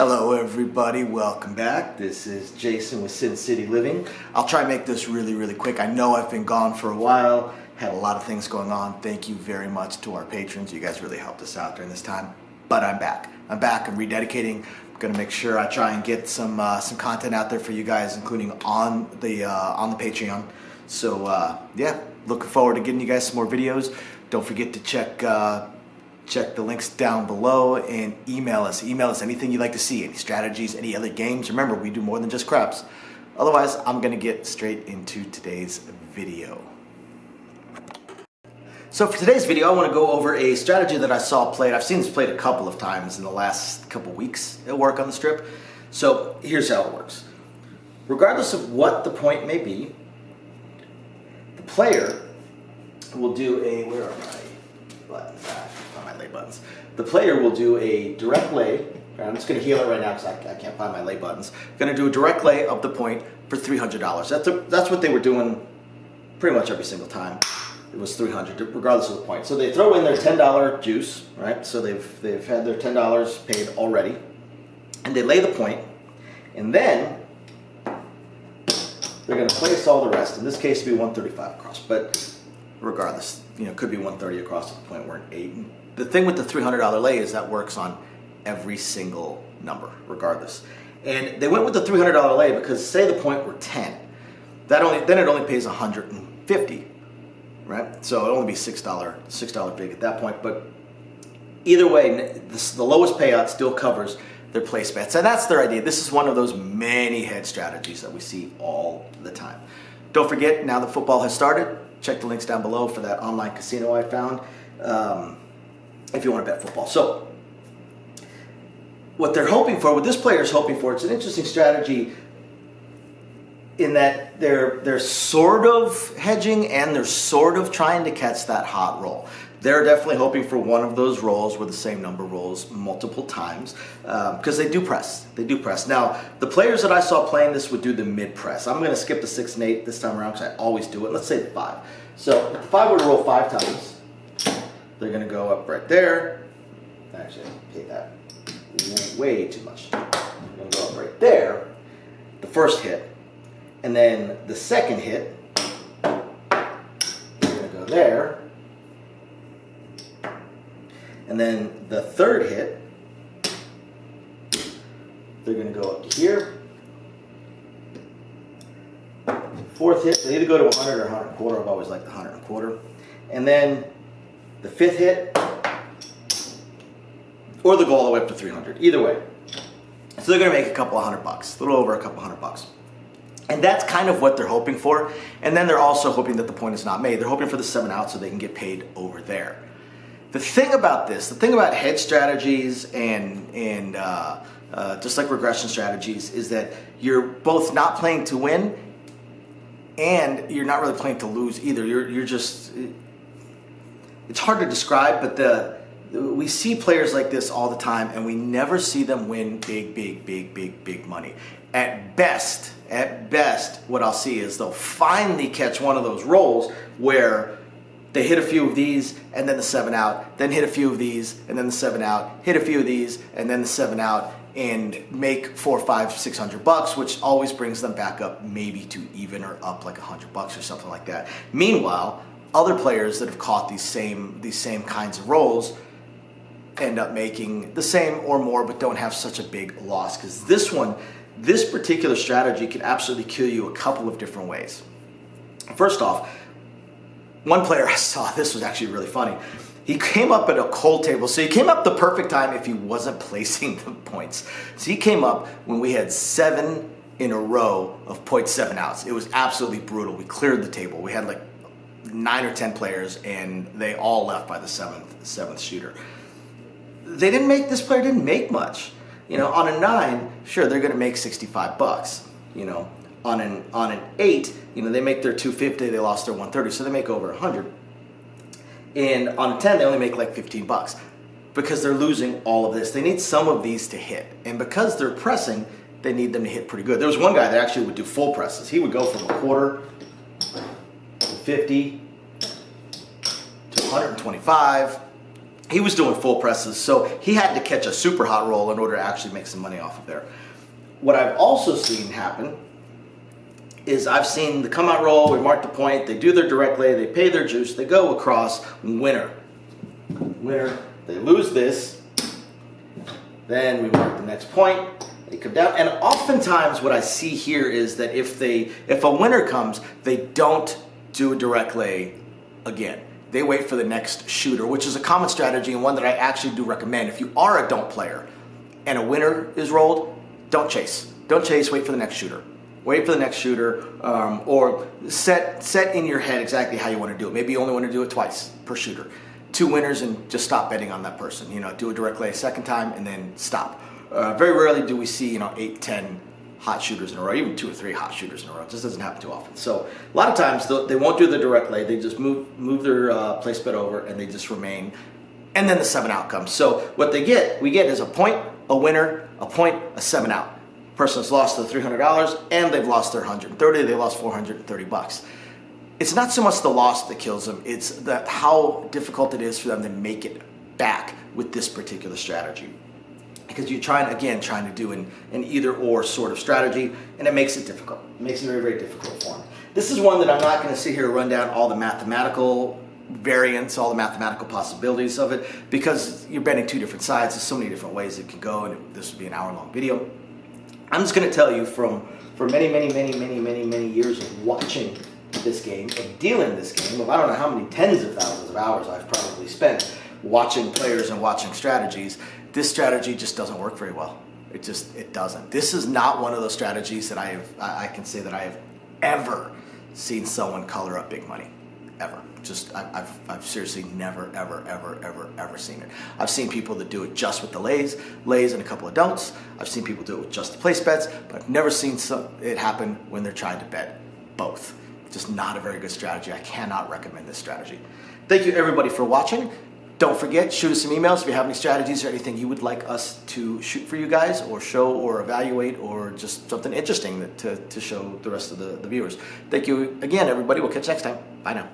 Hello everybody, welcome back. This is Jason with Sin City Living. I'll try and make this really quick. I know I've been gone for a while, had a lot of things going on. Thank you very much to our patrons. You guys really helped us out during this time, but I'm back. I'm rededicating. I'm gonna make sure I try and get some content out there for you guys, including on the Patreon. So yeah, looking forward to getting you guys some more videos. Don't forget to check the links down below and email us. Email us anything you'd like to see, any strategies, any other games. Remember, we do more than just craps. Otherwise, I'm gonna get straight into today's video. So for today's video, I wanna go over a strategy that I saw played. I've seen this played a couple of times in the last couple weeks at work on the strip. So here's how it works. Regardless of what the point may be, the player will do a, where are my buttons at? My lay buttons. The player will do a direct lay. I'm just going to heal it right now because I can't find my lay buttons. Going to do a direct lay of the point for $300. That's what they were doing pretty much every single time. It was $300 regardless of the point. So they throw in their $10 juice, right? So they've had their $10 paid already, and they lay the point, and then they're going to place all the rest. In this case, it'd be 135 across, but regardless, you know, it could be 130 across at the point we're an 8. The thing with the $300 lay is that works on every single number, regardless. And they went with the $300 lay because say the point were 10, then it only pays $150, right? So it'll only be $6 big at that point. But either way, the lowest payout still covers their place bets, and that's their idea. This is one of those many hedge strategies that we see all the time. Don't forget, now that football has started, check the links down below for that online casino I found. If you want to bet football. So what they're hoping for, what this player is hoping for, it's an interesting strategy in that they're sort of hedging and they're sort of trying to catch that hot roll. They're definitely hoping for one of those rolls where the same number rolls multiple times because they do press. They do press. Now, the players that I saw playing this would do the mid press. I'm going to skip the 6 and 8 this time around because I always do it. Let's say the 5. So if the 5 were to roll 5 times, they're going to go up right there. Actually, I paid that way too much. They're going to go up right there, the first hit. And then the second hit, they're going to go there. And then the third hit, they're going to go up to here. Fourth hit, they either go to 100 or 100 and a quarter. I've always liked the 100 and a quarter. And then the 5th hit, or they'll go all the way up to 300. Either way. So they're going to make a couple of $100, a little over a couple $100. And that's kind of what they're hoping for. And then they're also hoping that the point is not made. They're hoping for the 7 out so they can get paid over there. The thing about this, the thing about hedge strategies and just like regression strategies is that you're both not playing to win and you're not really playing to lose either. You're just, it's hard to describe, but we see players like this all the time and we never see them win big money. At best, what I'll see is they'll finally catch one of those rolls where they hit a few of these and then the 7 out, then hit a few of these and then the 7 out, hit a few of these and then the 7 out, and make $400, $500, $600, which always brings them back up maybe to even or up like $100 or something like that. Meanwhile, other players that have caught these same kinds of rolls end up making the same or more, but don't have such a big loss. Because this particular strategy can absolutely kill you a couple of different ways. First off, one player I saw, this was actually really funny. He came up at a cold table. So he came up the perfect time if he wasn't placing the points. So he came up when we had 7 in a row of 0.7 outs. It was absolutely brutal. We cleared the table. We had like 9 or 10 players and they all left by the seventh shooter. This player didn't make much. You know, on a 9, sure, they're gonna make $65. You know, on an 8, you know, they make their $250, they lost their $130, so they make over $100. And on a 10, they only make like $15 because they're losing all of this. They need some of these to hit, and because they're pressing, they need them to hit pretty good. There was one guy that actually would do full presses. He would go from a quarter to 50 to 125 he was doing full presses, so he had to catch a super hot roll in order to actually make some money off of there. What I've also seen happen is I've seen the come out roll, we mark the point, they do their direct lay, they pay their juice, they go across, winner. Winner, they lose this, then we mark the next point, they come down, and oftentimes what I see here is that if a winner comes, they don't do a direct lay again. They wait for the next shooter, which is a common strategy and one that I actually do recommend. If you are a don't player and a winner is rolled, don't chase. Don't chase, wait for the next shooter. Wait for the next shooter, or set in your head exactly how you want to do it. Maybe you only want to do it twice per shooter. 2 winners and just stop betting on that person. Do a direct lay a second time and then stop. Very rarely do we see 8, 10 hot shooters in a row, even 2 or 3 hot shooters in a row. It just doesn't happen too often. So a lot of times they won't do the direct lay. They just move their place bet over and they just remain. And then the 7 out comes. So what we get is a point, a winner, a point, a 7 out. Person's lost their $300 and they've lost their $130. They lost $430. It's not so much the loss that kills them. It's how difficult it is for them to make it back with this particular strategy. Because you're trying to do an either or sort of strategy, and it makes it difficult. It makes it very, very difficult for them. This is one that I'm not going to sit here and run down all the mathematical variants, all the mathematical possibilities of it, because you're betting 2 different sides. There's so many different ways it can go, and this would be an hour-long video. I'm just going to tell you from many, many, many, many, many, many years of watching this game, of dealing this game, of I don't know how many tens of thousands of hours I've probably spent watching players and watching strategies. This strategy just doesn't work very well. It doesn't. This is not one of those strategies that I can say that I have ever seen someone color up big money, ever. I've seriously never, ever seen it. I've seen people that do it just with the lays and a couple of don'ts. I've seen people do it with just the place bets, but I've never seen it happen when they're trying to bet both. Just not a very good strategy. I cannot recommend this strategy. Thank you everybody for watching. Don't forget, shoot us some emails if you have any strategies or anything you would like us to shoot for you guys or show or evaluate or just something interesting to show the rest of the viewers. Thank you again, everybody. We'll catch you next time. Bye now.